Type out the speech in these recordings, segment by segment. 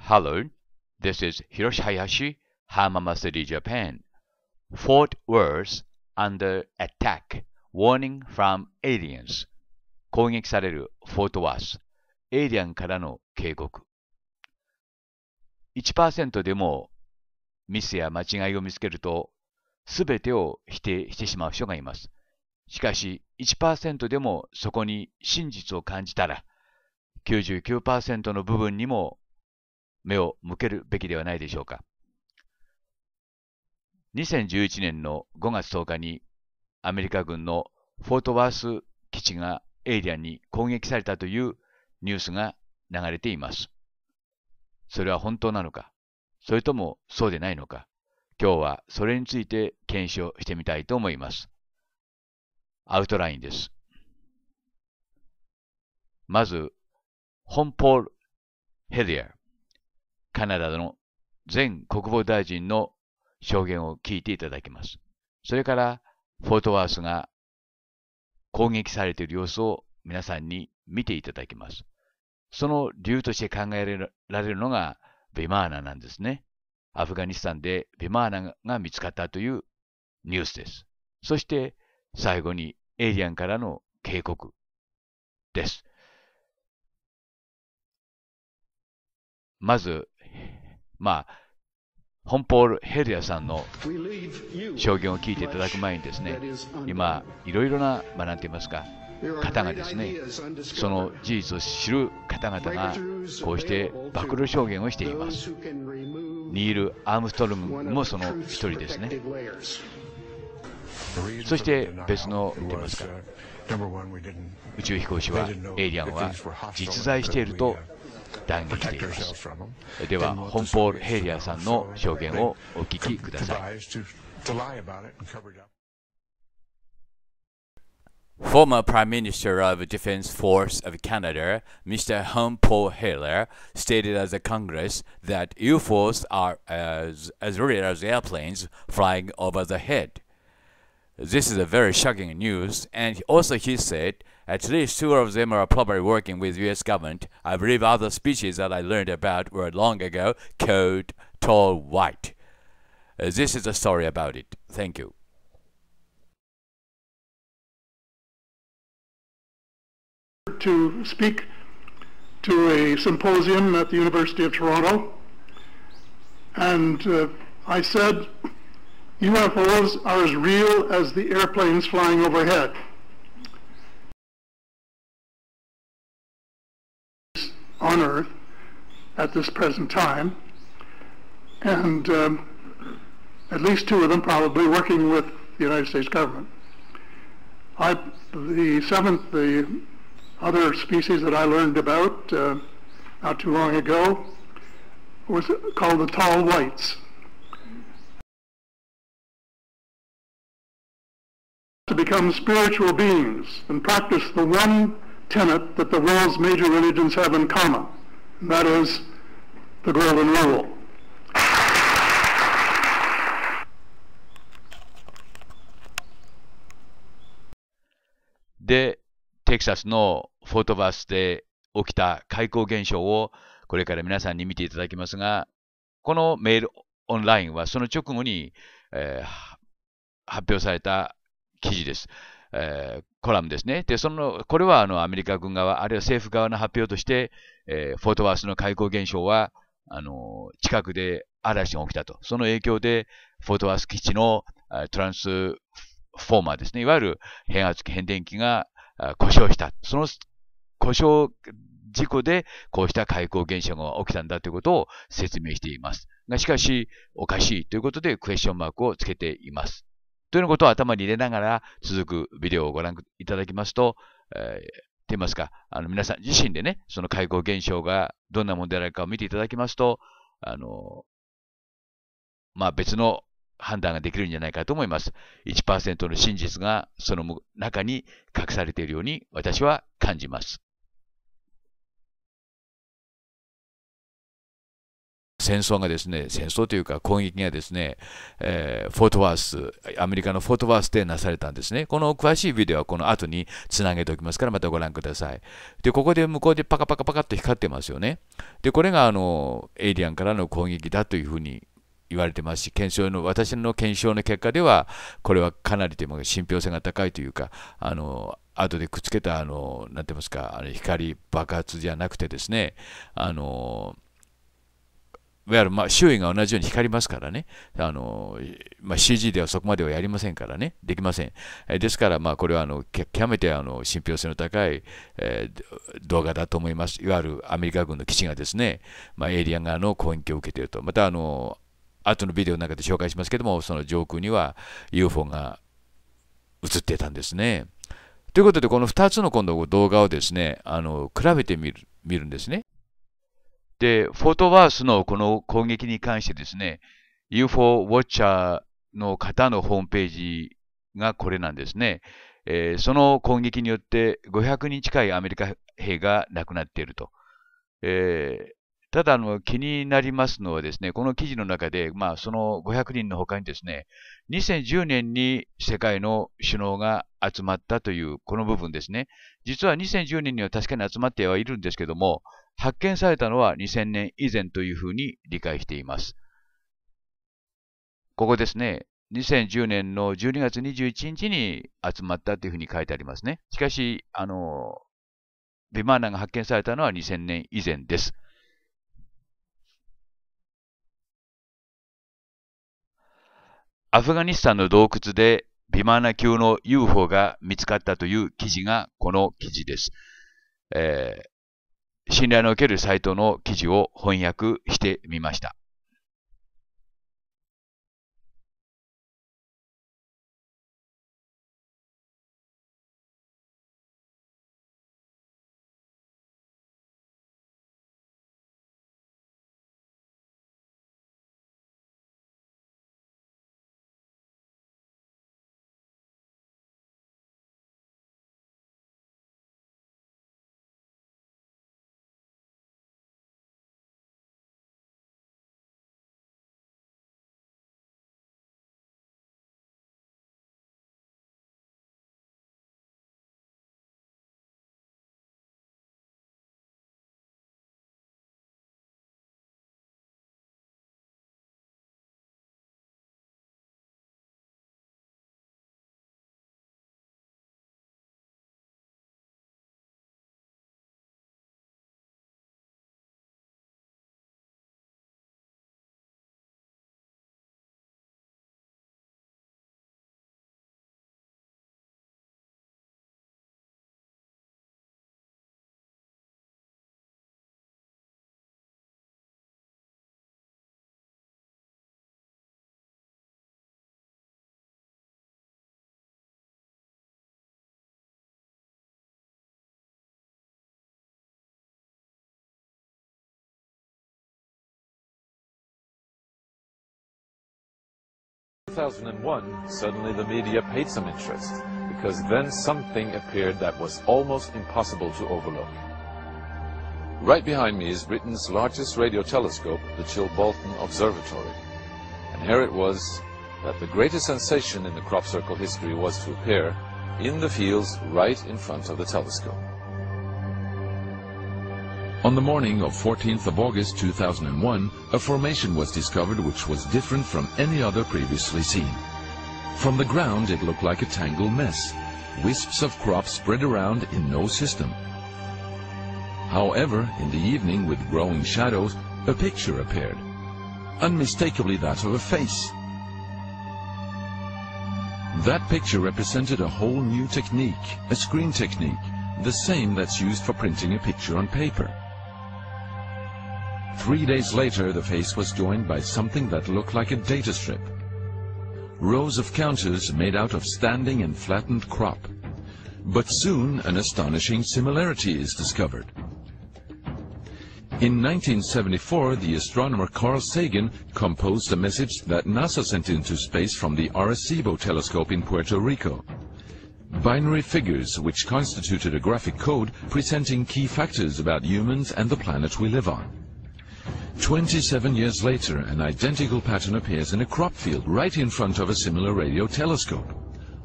Hello, this is Hiroshi Hayashi, Hamama City, Japan. Fort Worth under attack. Warning from aliens. 攻撃されるフォートワース。エイリアンからの警告。1% でもミスや間違いを見つけると、すべてを否定してしまう人がいます。しかし、1% でもそこに真実を感じたら、99% の部分にも目を向けるべきではないでしょうか。2011年の5月10日にアメリカ軍のフォートワース基地がエイリアンに攻撃されたというニュースが流れています。それは本当なのか、それともそうでないのか、今日はそれについて検証してみたいと思います。アウトラインです。まず、本ポール・ヘリア、カナダの前国防大臣の証言を聞いていただきます。それから、フォートワースが攻撃されている様子を皆さんに見ていただきます。その理由として考えられるのがビマーナなんですね。アフガニスタンでビマーナが見つかったというニュースです。そして最後にエイリアンからの警告です。まず、本ポール・ヘリアさんの証言を聞いていただく前にですね、今、いろいろな、なんて言いますか、方がですね、その事実を知る方々が、こうして暴露証言をしています。ニール・アームストロングもその一人ですね。そして別の、言いますか、宇宙飛行士は、エイリアンは実在していると断言しています。では、本ポール・ヘリアさんの証言をお聞きください。Former Prime Minister of Defense Force of Canada, Mr. Paul Hiller, stated as a Congress that UFOs are as real as airplanes flying over the head. This is a very shocking news, and also he said at least 2 of them are probably working with US government. I believe other species that I learned about were long ago called tall white. This is the story about it. Thank you. To speak to a symposium at the University of Toronto, and I said UFOs are as real as the airplanes flying overhead. On Earth at this present time, and at least 2 of them probably working with the United States government. The other species that I learned about not too long ago was called the tall whites. To become spiritual beings and practice the one tenet that the world's major religions have in common, and that is the golden rule. で、テキサスのフォートバースで起きた怪光現象をこれから皆さんに見ていただきますが、このメールオンラインはその直後に、発表された記事です。コラムですね。で、これはアメリカ軍側、あるいは政府側の発表として、フォートワースの怪光現象は、近くで嵐が起きたと。その影響で、フォートワース基地のトランスフォーマーですね。いわゆる変圧器、変電機が故障した。その故障事故で、こうした怪光現象が起きたんだということを説明しています。が、しかし、おかしいということで、クエスチョンマークをつけています。ということを頭に入れながら続くビデオをご覧いただきますと、言いますか、皆さん自身でね、その怪光現象がどんなものであるかを見ていただきますと、別の判断ができるんじゃないかと思います。1% の真実がその中に隠されているように私は感じます。戦争がですね、戦争というか攻撃がですね、フォートワース、アメリカのフォートワースでなされたんですね。この詳しいビデオはこの後につなげておきますからまたご覧ください。で、ここで向こうでパカパカパカっと光ってますよね。で、これがエイリアンからの攻撃だというふうに言われてますし、私の検証の結果では、これはかなりでも信憑性が高いというか、後でくっつけた、なんて言いますか、光爆発じゃなくてですね、いわゆる周囲が同じように光りますからね、CG ではそこまではやりませんからね、できません。ですから、これは極めて信憑性の高い、動画だと思います。いわゆるアメリカ軍の基地がですね、エイリアン側の攻撃を受けていると。また後のビデオの中で紹介しますけども、その上空には UFO が映っていたんですね。ということで、この2つの今度動画をですね、比べてみるんですね。で、フォートワースのこの攻撃に関してですね、UFO ウォッチャーの方のホームページがこれなんですね。その攻撃によって500人近いアメリカ兵が亡くなっていると。ただ気になりますのはですね、この記事の中で、その500人の他にですね、2010年に世界の首脳が集まったというこの部分ですね。実は2010年には確かに集まってはいるんですけども、発見されたのは2000年以前というふうに理解しています。ここですね。2010年の12月21日に集まったというふうに書いてありますね。しかし、ビマーナが発見されたのは2000年以前です。アフガニスタンの洞窟でビマーナ級の UFO が見つかったという記事がこの記事です。信頼のおけるサイトの記事を翻訳してみました。2001, suddenly the media paid some interest, because then something appeared that was almost impossible to overlook. Right behind me is Britain's largest radio telescope, the Chilbolton Observatory. And here it was that the greatest sensation in the crop circle history was to appear in the fields right in front of the telescope. On the morning of 14th of August 2001, a formation was discovered which was different from any other previously seen. From the ground it looked like a tangled mess, wisps of crops spread around in no system. However, in the evening with growing shadows, a picture appeared, unmistakably that of a face. That picture represented a whole new technique, a screen technique, the same that's used for printing a picture on paper. 3 days later, the face was joined by something that looked like a data strip. Rows of counters made out of standing and flattened crop. But soon, an astonishing similarity is discovered. In 1974, the astronomer Carl Sagan composed a message that NASA sent into space from the Arecibo telescope in Puerto Rico. Binary figures which constituted a graphic code presenting key factors about humans and the planet we live on. 27 years later, an identical pattern appears in a crop field right in front of a similar radio telescope.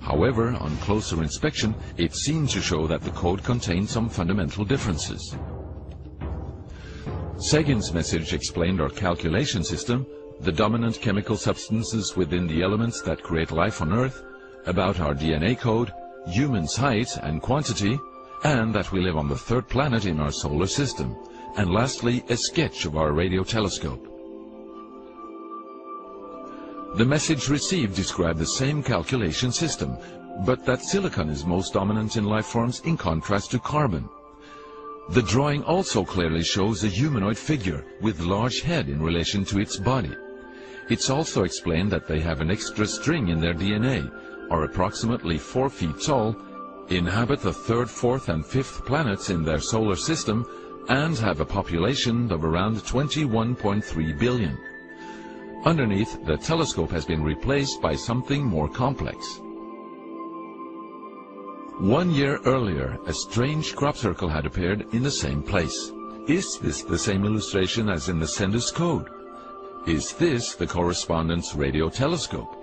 However, on closer inspection, it seemed to show that the code contained some fundamental differences. Sagan's message explained our calculation system, the dominant chemical substances within the elements that create life on Earth, about our DNA code, humans' height and quantity, and that we live on the third planet in our solar system, and lastly, a sketch of our radio telescope. The message received described the same calculation system, but that silicon is most dominant in life forms in contrast to carbon. The drawing also clearly shows a humanoid figure with large head in relation to its body. It's also explained that they have an extra string in their DNA, are approximately 4 feet tall, inhabit the third, fourth and fifth planets in their solar system, and have a population of around 21.3 billion. Underneath, the telescope has been replaced by something more complex. 1 year earlier, a strange crop circle had appeared in the same place. Is this the same illustration as in the sender's code? Is this the correspondent's radio telescope?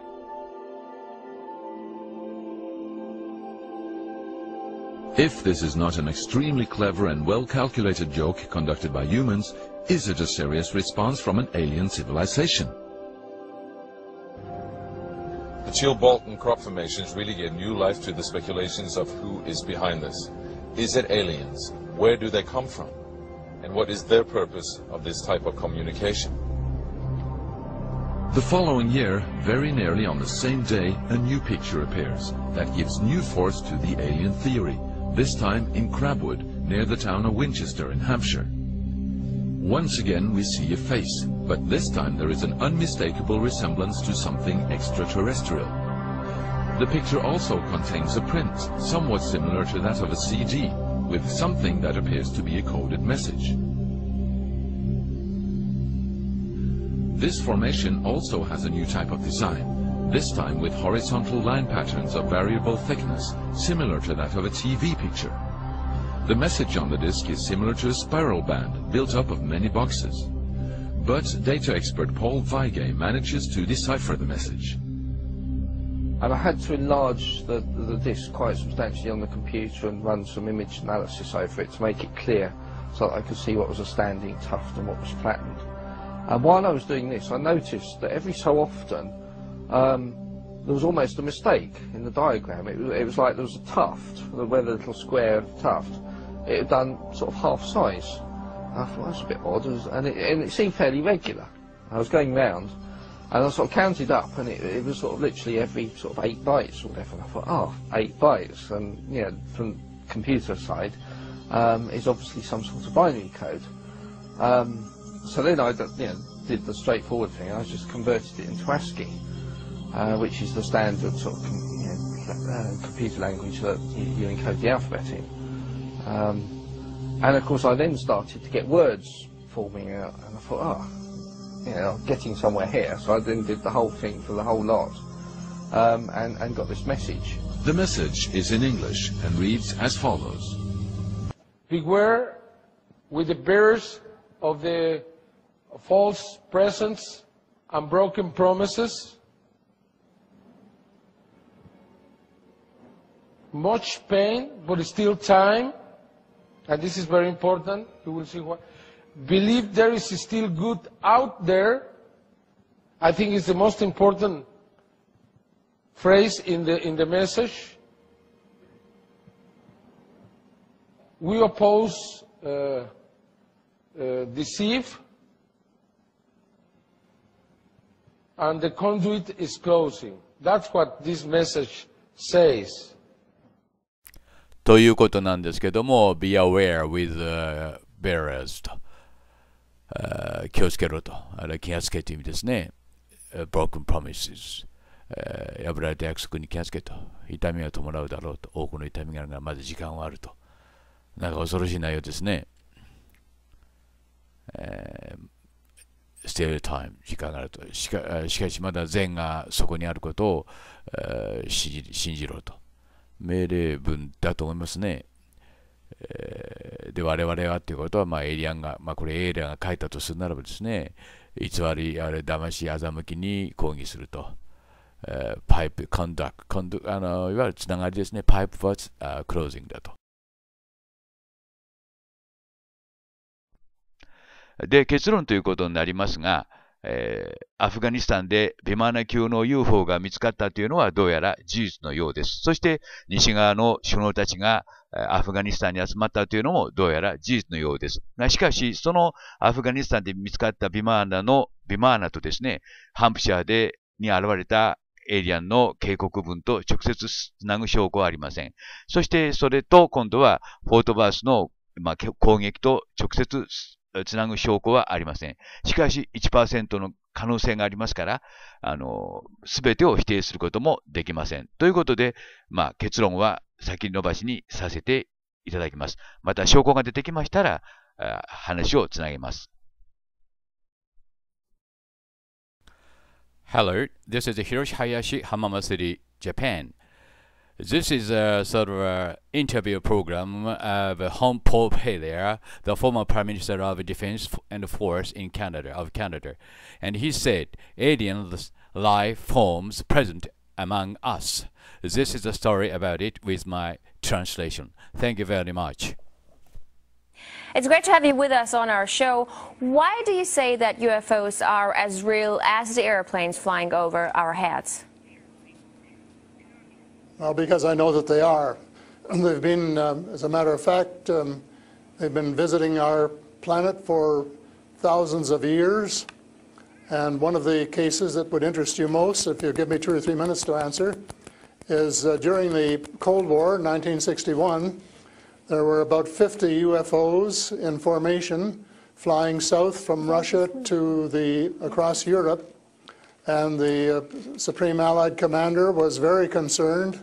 If this is not an extremely clever and well-calculated joke conducted by humans, is it a serious response from an alien civilization? The Chilbolton crop formations really gave new life to the speculations of who is behind this. Is it aliens? Where do they come from? And what is their purpose of this type of communication? The following year, very nearly on the same day, a new picture appears that gives new force to the alien theory, this time in Crabwood, near the town of Winchester in Hampshire. Once again we see a face, but this time there is an unmistakable resemblance to something extraterrestrial. The picture also contains a print, somewhat similar to that of a CD, with something that appears to be a coded message. This formation also has a new type of design, this time with horizontal line patterns of variable thickness, similar to that of a TV picture. The message on the disc is similar to a spiral band built up of many boxes. But data expert Paul Weige manages to decipher the message. And I had to enlarge the disc quite substantially on the computer and run some image analysis over it to make it clear so that I could see what was a standing tuft and what was flattened. And while I was doing this, I noticed that every so often there was almost a mistake in the diagram. It was like there was a tuft, where the little square tuft, it had done sort of half size. I thought that's a bit odd, and it seemed fairly regular. I was going round, and I sort of counted up, and it was sort of literally every sort of 8 bytes or whatever. And I thought, oh, 8 bytes, and you know, from computer side, is obviously some sort of binary code. So then I did the straightforward thing. I just converted it into ASCII, which is the standard sort of computer language that you encode the alphabet in. And of course I then started to get words forming out, and I thought, I'm getting somewhere here. So I then did the whole thing for the whole lot, and got this message. The message is in English and reads as follows. Beware with the bearers of the false presents and broken promises. Much pain, but still time. And this is very important. You will see why. Believe there is still good out there. I think it's the most important phrase in the message. We oppose deceive, and the conduit is closing. That's what this message says. ということなんですけども、be aware with bearers と、気をつけろと、気がつけという意味ですね。broken promises、破られた約束に気がつけと、痛みが伴うだろうと、多くの痛みがあるがまだ時間はあると。なんか恐ろしい内容ですね。still time 時間があると。しかしまだ善がそこにあることを、信じろと。命令文だと思いますね。で、我々はということは、エイリアンが、これエイリアンが書いたとするならばですね、偽り、騙し、欺きに抗議すると。パイプ、コンダクト、いわゆるつながりですね、パイプはクロージングだと。で、結論ということになりますが、アフガニスタンでビマーナ級の UFO が見つかったというのはどうやら事実のようです。そして西側の首脳たちがアフガニスタンに集まったというのもどうやら事実のようです。しかし、そのアフガニスタンで見つかったビマーナとですね、ハンプシャーに現れたエイリアンの警告文と直接つなぐ証拠はありません。そしてそれと今度はフォートバースの攻撃と直接つなぐ証拠はありません。しかし 1% の可能性がありますから、すべてを否定することもできません。ということで、結論は先延ばしにさせていただきます。また証拠が出てきましたら、話をつなげます。Hello, this is Hiroshi Hayashi, Hamama City, Japan. This is a sort of an interview program of Hompo Hiller, the former Prime Minister of Defense and Force in Canada. And he said, alien life forms present among us. This is a story about it with my translation. Thank you very much. It's great to have you with us on our show. Why do you say that UFOs are as real as the airplanes flying over our heads? Well, because I know that they are. They've been, as a matter of fact, they've been visiting our planet for thousands of years. And one of the cases that would interest you most, if you give me 2 or 3 minutes to answer, is during the Cold War, 1961, there were about 50 UFOs in formation flying south from Russia to across Europe. And the Supreme Allied Commander was very concerned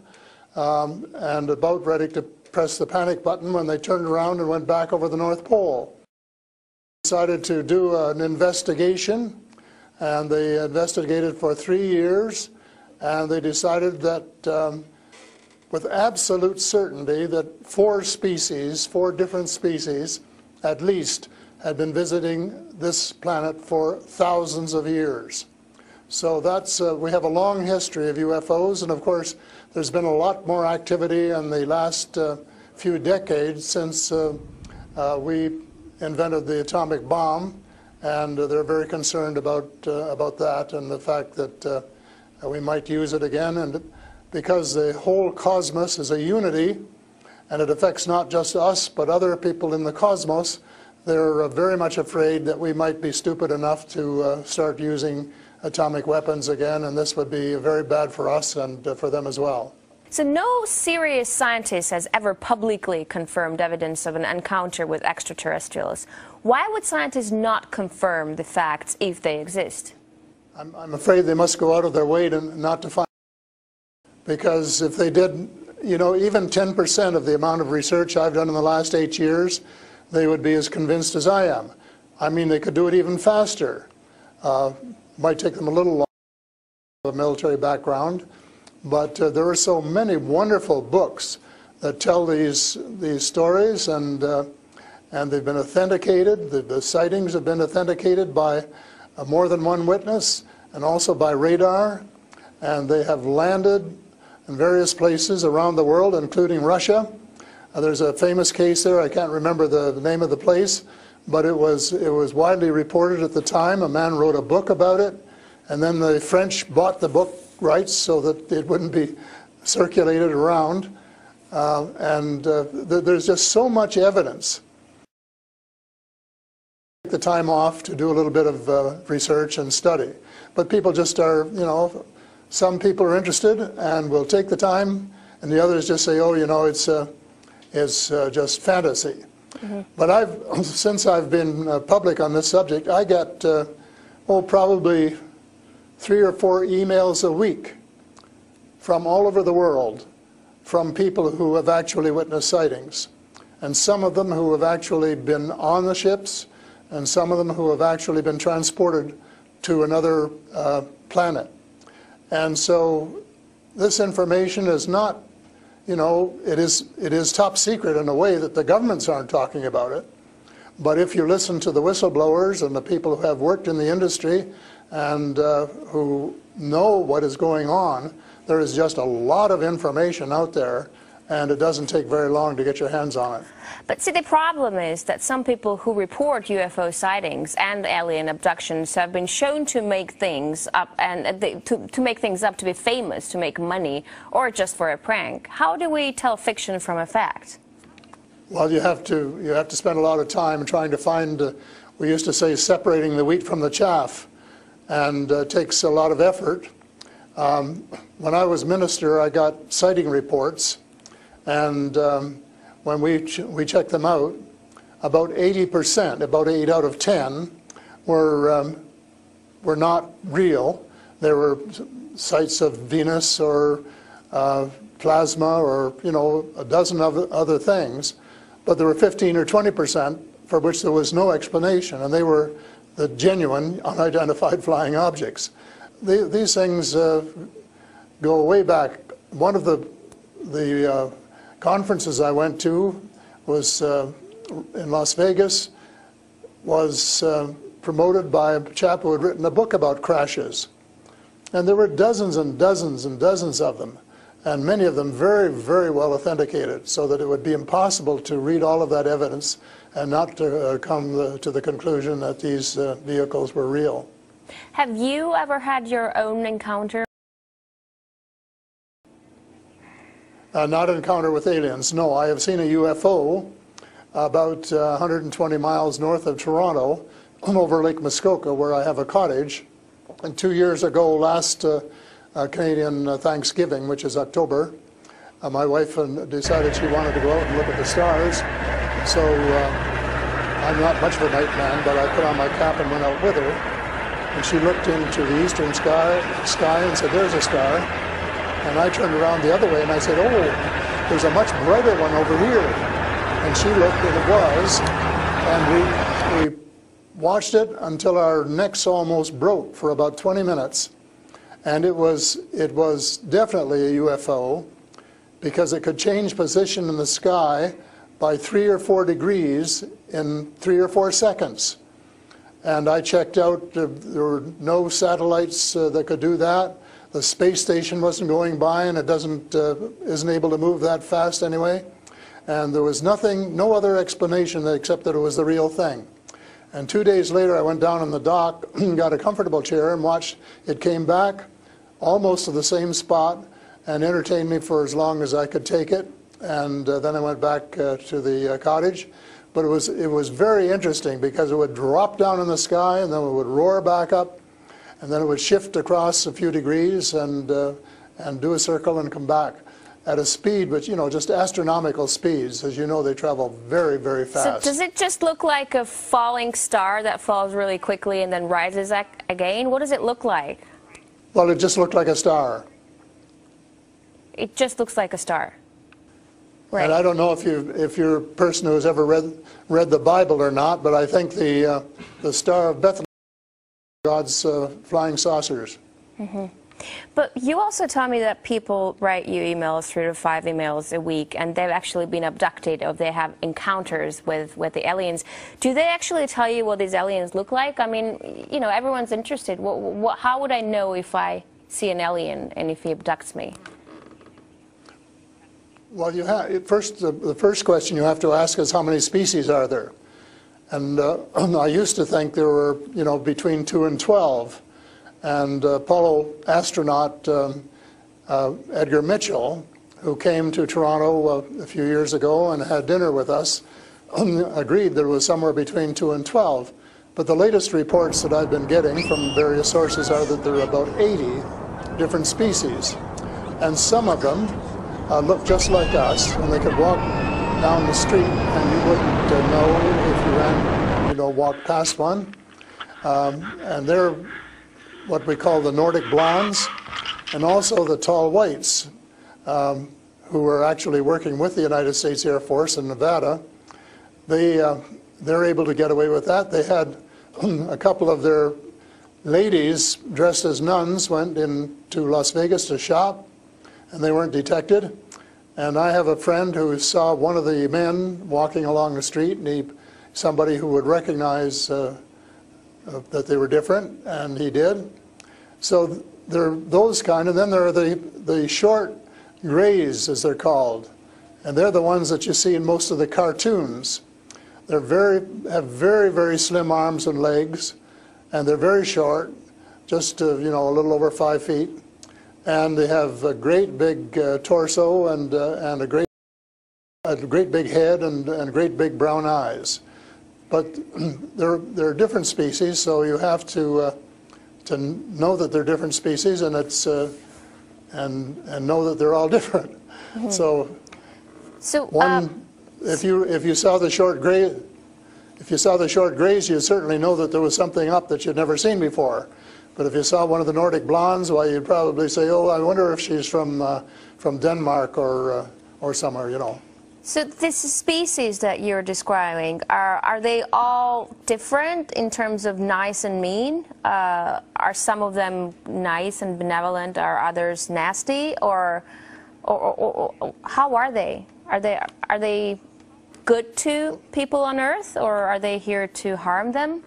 and about ready to press the panic button when they turned around and went back over the North Pole. They decided to do an investigation, and they investigated for 3 years, and they decided that with absolute certainty that 4 different species at least, had been visiting this planet for thousands of years. So that's, we have a long history of UFOs, and of course there's been a lot more activity in the last few decades since we invented the atomic bomb, and they're very concerned about that and the fact that we might use it again. And because the whole cosmos is a unity, and it affects not just us but other people in the cosmos, they're very much afraid that we might be stupid enough to start using atomic weapons again, and this would be very bad for us and for them as well. So no serious scientist has ever publicly confirmed evidence of an encounter with extraterrestrials. Why would scientists not confirm the facts if they exist? I'm afraid they must go out of their way not to find, because if they did, even 10% of the amount of research I've done in the last 8 years, they would be as convinced as I am. I mean, they could do it even faster. Might take them a little longer, a military background, but there are so many wonderful books that tell these stories, and they've been authenticated. The sightings have been authenticated by more than one witness, and also by radar, and they have landed in various places around the world, including Russia. There's a famous case there. I can't remember the name of the place, but it was widely reported at the time. A man wrote a book about it, and then the French bought the book rights so that it wouldn't be circulated around. There's just so much evidence. Take the time off to do a little bit of research and study, but people just are, some people are interested and will take the time, and the others just say, oh, it's just fantasy. Mm-hmm. But since I've been public on this subject, I get, probably 3 or 4 emails a week from all over the world, from people who have actually witnessed sightings, and some of them who have actually been on the ships, and some of them who have actually been transported to another planet. And so this information is not you know, it is top secret in a way that the governments aren't talking about it. But if you listen to the whistleblowers and the people who have worked in the industry and who know what is going on, there is just a lot of information out there, and it doesn't take very long to get your hands on it. But see, the problem is that some people who report UFO sightings and alien abductions have been shown to make things up, and to make things up to be famous, to make money, or just for a prank. How do we tell fiction from a fact? Well, you have to spend a lot of time trying to find, we used to say, separating the wheat from the chaff, and it takes a lot of effort. When I was minister, I got sighting reports, and when we checked them out, about 80%, about 8 out of 10, were not real. There were sights of Venus or plasma or, you know, a dozen other things. But there were 15 or 20% for which there was no explanation, and they were the genuine unidentified flying objects. These things go way back. One of the conferences I went to was in Las Vegas, was promoted by a chap who had written a book about crashes. And there were dozens and dozens and dozens of them, and many of them very, very well authenticated, so that it would be impossible to read all of that evidence and not to come to the conclusion that these vehicles were real. Have you ever had your own encounter? Not an encounter with aliens, no. I have seen a UFO about 120 miles north of Toronto over Lake Muskoka, where I have a cottage. And 2 years ago, last Canadian Thanksgiving, which is October, my wife decided she wanted to go out and look at the stars. So I'm not much of a night man, but I put on my cap and went out with her. And she looked into the eastern sky and said, "There's a star." And I turned around the other way and I said, "Oh, there's a much brighter one over here." And she looked, and it was. And we watched it until our necks almost broke for about 20 minutes. And it was definitely a UFO, because it could change position in the sky by 3 or 4 degrees in 3 or 4 seconds. And I checked out, there were no satellites that could do that. The space station wasn't going by, and it isn't able to move that fast anyway. And there was no other explanation except that it was the real thing. And 2 days later, I went down on the dock, got a comfortable chair, and watched it came back almost to the same spot and entertained me for as long as I could take it. And then I went back to the cottage. But it was very interesting, because it would drop down in the sky, and then it would roar back up, and then it would shift across a few degrees and do a circle and come back at a speed, which, you know, just astronomical speeds. As you know, they travel very, very fast. So does it just look like a falling star that falls really quickly and then rises again? What does it look like? Well, it just looked like a star. It just looks like a star. Right. And I don't know if you're a person who has ever read the Bible or not, but I think the Star of Bethlehem, God's flying saucers. Mm-hmm. But you also tell me that people write you emails, 3 to 5 emails a week, and they've actually been abducted, or they have encounters with the aliens. Do they actually tell you what these aliens look like? I mean, you know, everyone's interested. How would I know if I see an alien and if he abducts me? Well, the first question you have to ask is, how many species are there? And I used to think there were, you know, between 2 and 12. And Apollo astronaut Edgar Mitchell, who came to Toronto a few years ago and had dinner with us, agreed there was somewhere between 2 and 12. But the latest reports that I've been getting from various sources are that there are about 80 different species. And some of them look just like us, and they could walk down the street and you wouldn't know if you walked past one. And they're what we call the Nordic blondes, and also the tall whites, who are actually working with the United States Air Force in Nevada. They're able to get away with that. They had a couple of their ladies dressed as nuns went into Las Vegas to shop, and they weren't detected. And I have a friend who saw one of the men walking along the street, and somebody who would recognize that they were different, and he did. So there are those kind, and then there are the short grays, as they're called, and they're the ones that you see in most of the cartoons. They're have very, very slim arms and legs, and they're very short, just a little over 5 feet, and they have a great big torso and a great big head and great big brown eyes. But they're different species, so you have to know that they're different species, and it's and know that they're all different. Mm-hmm. So if you saw the short gray, you'd certainly know that there was something up that you'd never seen before. But if you saw one of the Nordic blondes, well, you'd probably say, "Oh, I wonder if she's from Denmark or somewhere," So this species that you're describing, are they all different in terms of nice and mean? Are some of them nice and benevolent? Are others nasty? Or how are they? Are they good to people on Earth, or are they here to harm them?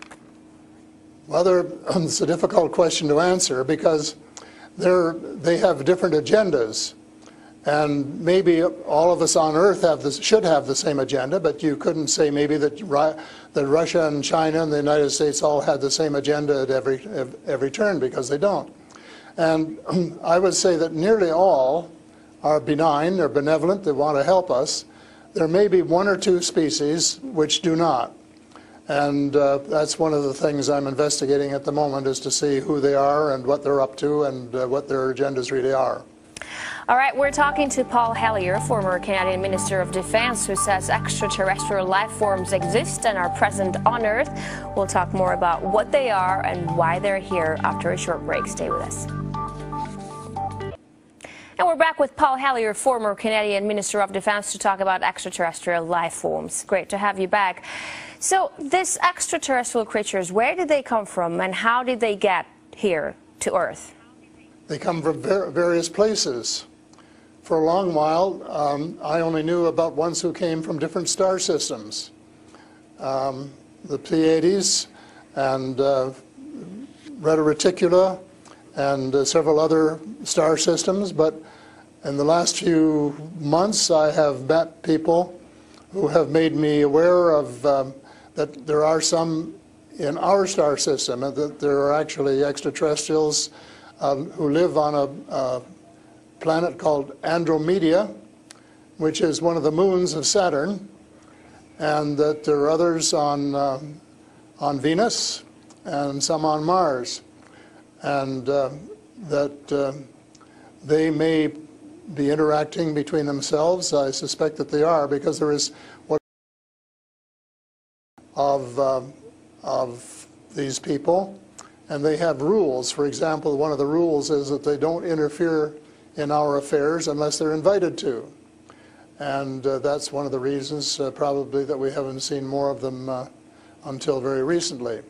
Well, it's a difficult question to answer because they have different agendas. And maybe all of us on Earth should have the same agenda, but you couldn't say maybe that Russia and China and the United States all had the same agenda at every turn, because they don't. And I would say that nearly all are benign, they're benevolent, they want to help us. There may be one or two species which do not. And that's one of the things I'm investigating at the moment, is to see who they are and what they're up to and what their agendas really are. All right, we're talking to Paul Hellyer, former Canadian Minister of Defense, who says extraterrestrial life forms exist and are present on Earth. We'll talk more about what they are and why they're here after a short break. Stay with us. And we're back with Paul Hellyer, former Canadian Minister of Defense, to talk about extraterrestrial life forms. Great to have you back. So these extraterrestrial creatures, where did they come from and how did they get here to Earth? They come from various places. For a long while, I only knew about ones who came from different star systems. The Pleiades and Reta Reticula and several other star systems, but in the last few months I have met people who have made me aware of that there are some in our star system, and that there are actually extraterrestrials who live on a planet called Andromeda, which is one of the moons of Saturn, and that there are others on Venus and some on Mars, and that they may be interacting between themselves. I suspect that they are, because there is what of these people, and they have rules. For example, one of the rules is that they don't interfere in our affairs unless they're invited to. And that's one of the reasons probably that we haven't seen more of them until very recently.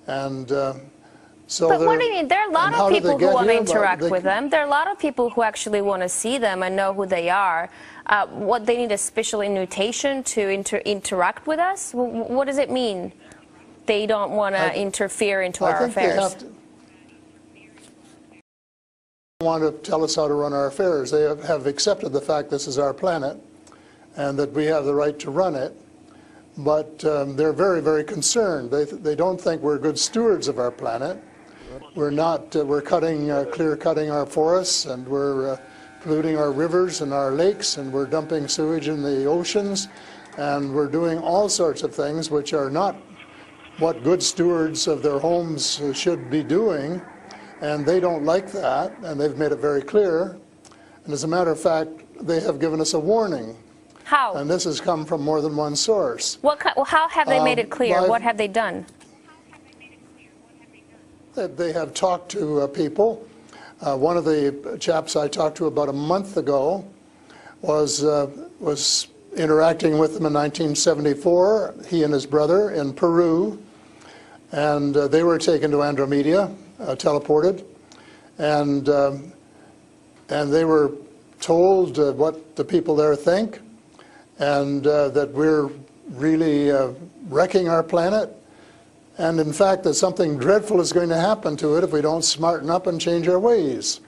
And so but what do you mean? There are a lot of people who want to interact with them. There are a lot of people who actually want to see them and know who they are. What, they need a special invitation to interact with us? What does it mean? They don't want to interfere into our affairs. They want to tell us how to run our affairs. They have accepted the fact this is our planet and that we have the right to run it, but they're very, very concerned. They don't think we're good stewards of our planet. We're not. We're clear-cutting our forests, and we're polluting our rivers and our lakes, and we're dumping sewage in the oceans, and we're doing all sorts of things which are not what good stewards of their homes should be doing, and they don't like that, and they've made it very clear. And as a matter of fact, they have given us a warning. How? And this has come from more than one source. How have they made it clear? What have they done? They have talked to people. One of the chaps I talked to about a month ago was interacting with them in 1974, he and his brother, in Peru, and they were taken to Andromeda, teleported, and they were told what the people there think, and that we're really wrecking our planet, and in fact that something dreadful is going to happen to it if we don't smarten up and change our ways.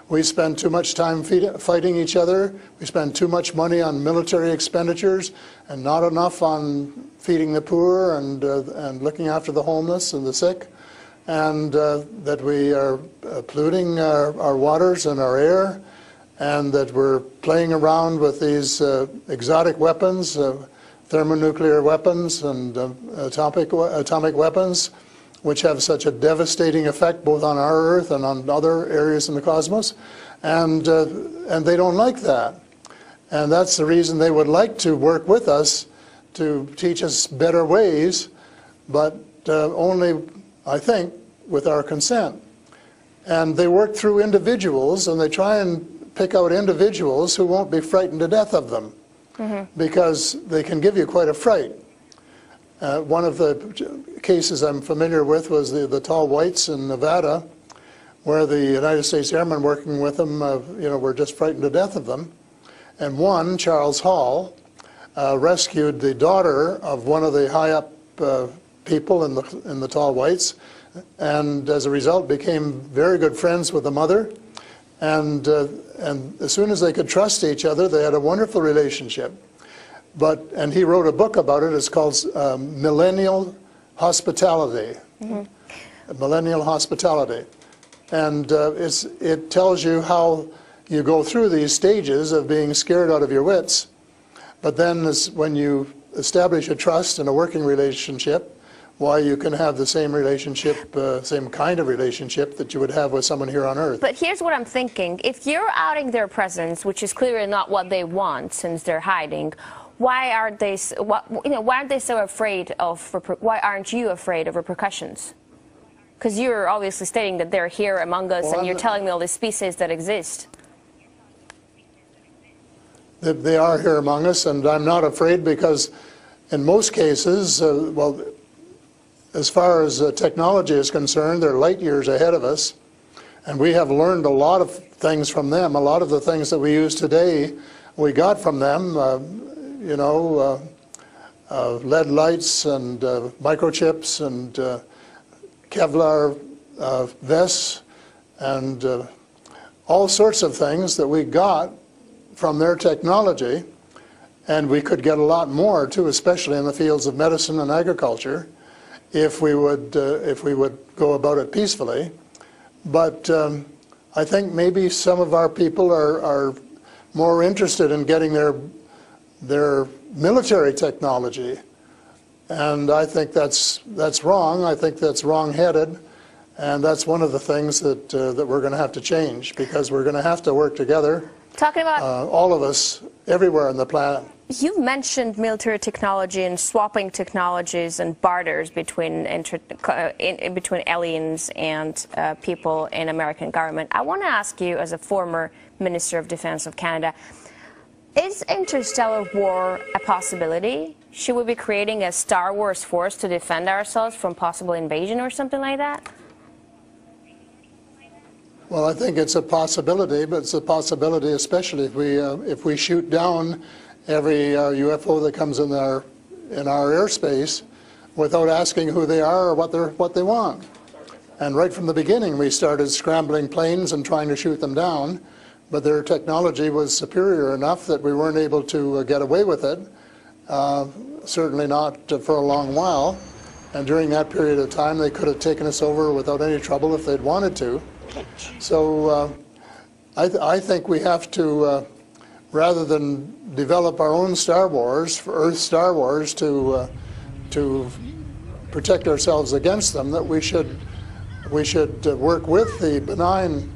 We spend too much time fighting each other. We spend too much money on military expenditures and not enough on feeding the poor and looking after the homeless and the sick, and that we are polluting our waters and our air, and that we're playing around with these exotic weapons, thermonuclear weapons and atomic weapons, which have such a devastating effect both on our Earth and on other areas in the cosmos, and they don't like that. And that's the reason they would like to work with us to teach us better ways, but only, I think, with our consent. And they work through individuals, and they try and pick out individuals who won't be frightened to death of them, because they can give you quite a fright. One of the cases I'm familiar with was the tall whites in Nevada, where the United States Airmen working with them, were just frightened to death of them. And one, Charles Hall, rescued the daughter of one of the high-up people in the tall whites, and as a result became very good friends with the mother. And as soon as they could trust each other, they had a wonderful relationship. And he wrote a book about it. It's called Millennial Hospitality. Millennial Hospitality. And it tells you how you go through these stages of being scared out of your wits. But then when you establish a trust and a working relationship, why you can have the same relationship, same kind of relationship that you would have with someone here on Earth. But here's what I'm thinking. If you're outing their presence, which is clearly not what they want since they're hiding, why aren't they so afraid of? Why aren't you afraid of repercussions? Because you're obviously stating that they're here among us, and you're telling me all these species that exist. They are here among us, and I'm not afraid because, in most cases, well, as far as technology is concerned, they're light years ahead of us, and we have learned a lot of things from them. A lot of the things that we use today, we got from them. Lead lights and microchips and Kevlar vests and all sorts of things that we got from their technology, and we could get a lot more too, especially in the fields of medicine and agriculture, if we would go about it peacefully. But I think maybe some of our people are more interested in getting their military technology, and I think that's wrong. I think that's wrong-headed, and that's one of the things that we're going to have to change, because we're going to have to work together. Talking about all of us, everywhere on the planet. You mentioned military technology and swapping technologies and barters between aliens and people in American government. I want to ask you, as a former Minister of Defense of Canada, is interstellar war a possibility? Should we be creating a Star Wars force to defend ourselves from possible invasion or something like that? Well, I think it's a possibility, but it's a possibility especially if we shoot down every UFO that comes in our airspace without asking who they are or what they want. And right from the beginning, we started scrambling planes and trying to shoot them down, but their technology was superior enough that we weren't able to get away with it. Certainly not for a long while. And during that period of time, they could have taken us over without any trouble if they'd wanted to. So I think we have to, rather than develop our own Star Wars, Earth Star Wars, to protect ourselves against them, that we should work with the benign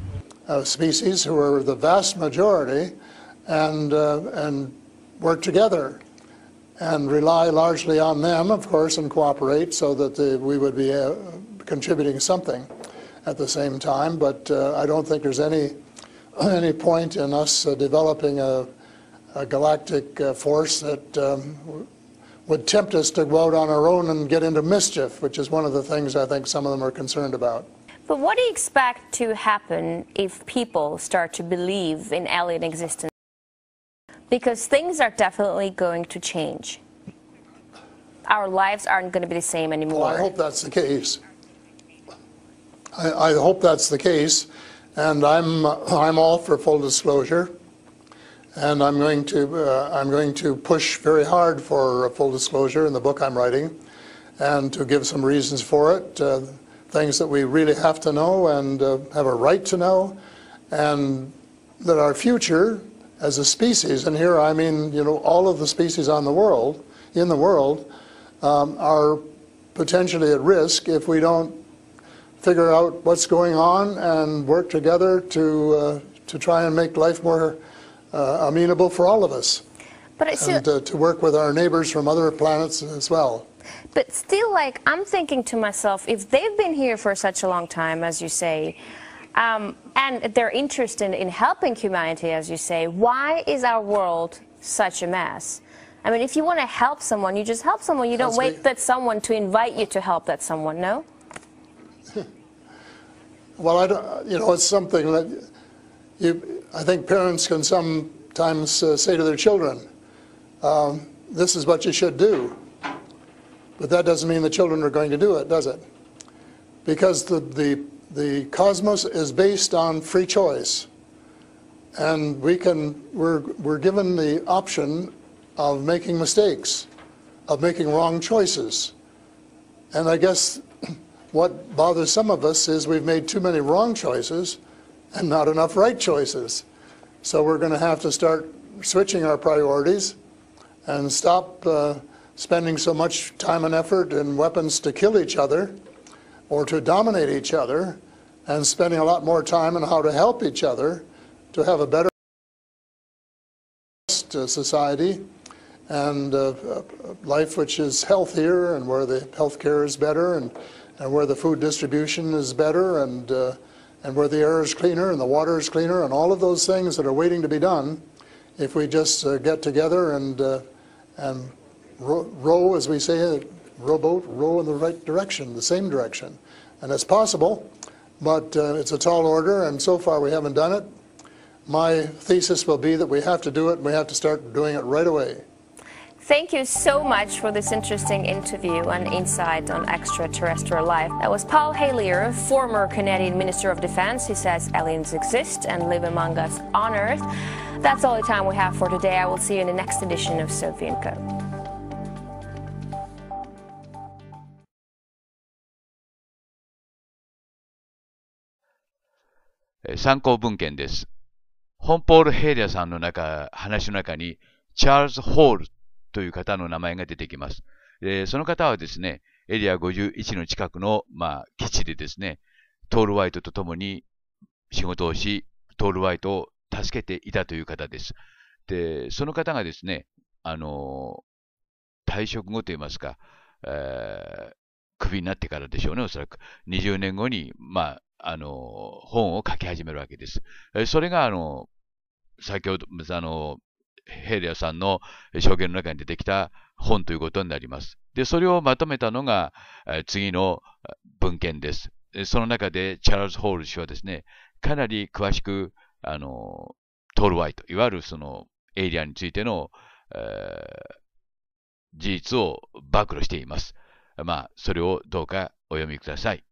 species, who are the vast majority, and work together and rely largely on them, of course, and cooperate so that we would be contributing something at the same time. But I don't think there's any point in us developing a galactic force that would tempt us to go out on our own and get into mischief, which is one of the things I think some of them are concerned about. But what do you expect to happen if people start to believe in alien existence? Because things are definitely going to change. Our lives aren't going to be the same anymore. Well, I hope that's the case. I hope that's the case, and I'm all for full disclosure, and I'm going to push very hard for full disclosure in the book I'm writing, and to give some reasons for it, things that we really have to know and have a right to know, and that our future as a species, and here I mean, you know, all of the species in the world, are potentially at risk if we don't figure out what's going on and work together to try and make life more amenable for all of us. But and to work with our neighbors from other planets as well. But still, like, I'm thinking to myself, if they've been here for such a long time, as you say, and they're interested in helping humanity, as you say, why is our world such a mess? I mean, if you want to help someone, you just help someone. You don't wait for someone to invite you to help that someone, no? Well, I don't, you know, it's something that I think parents can sometimes say to their children, this is what you should do. But that doesn't mean the children are going to do it, does it? Because the cosmos is based on free choice. And we're given the option of making mistakes, of making wrong choices. And I guess what bothers some of us is we've made too many wrong choices and not enough right choices. So we're going to have to start switching our priorities and stop spending so much time and effort and weapons to kill each other or to dominate each other, and spending a lot more time on how to help each other to have a better society and life which is healthier, and where the health care is better, and where the food distribution is better, and where the air is cleaner and the water is cleaner, and all of those things that are waiting to be done if we just get together and row, as we say, rowboat, row in the right direction, the same direction. And it's possible, but it's a tall order, and so far we haven't done it. My thesis will be that we have to do it, and we have to start doing it right away. Thank you so much for this interesting interview and insight on extraterrestrial life. That was Paul Hellyer, former Canadian Minister of Defense. He says aliens exist and live among us on Earth. That's all the time we have for today. I will see you in the next edition of Sophie & Co.「参考文献です。ホンポール・ヘイリアさんの話の中に、チャールズ・ホールという方の名前が出てきます。その方はですね、エリア51の近くの、基地でですね、トール・ワイトと共に仕事をし、トール・ワイトを助けていたという方です。で、その方がですね、退職後といいますか、クビになってからでしょうね、おそらく。20年後に、本を書き始めるわけです。それが、先ほど、ヘイリアさんの証言の中に出てきた本ということになります。で、それをまとめたのが、次の文献です。その中で、チャールズ・ホール氏はですね、かなり詳しく、トール・ワイト、いわゆるその、エイリアンについての、事実を暴露しています。それをどうかお読みください。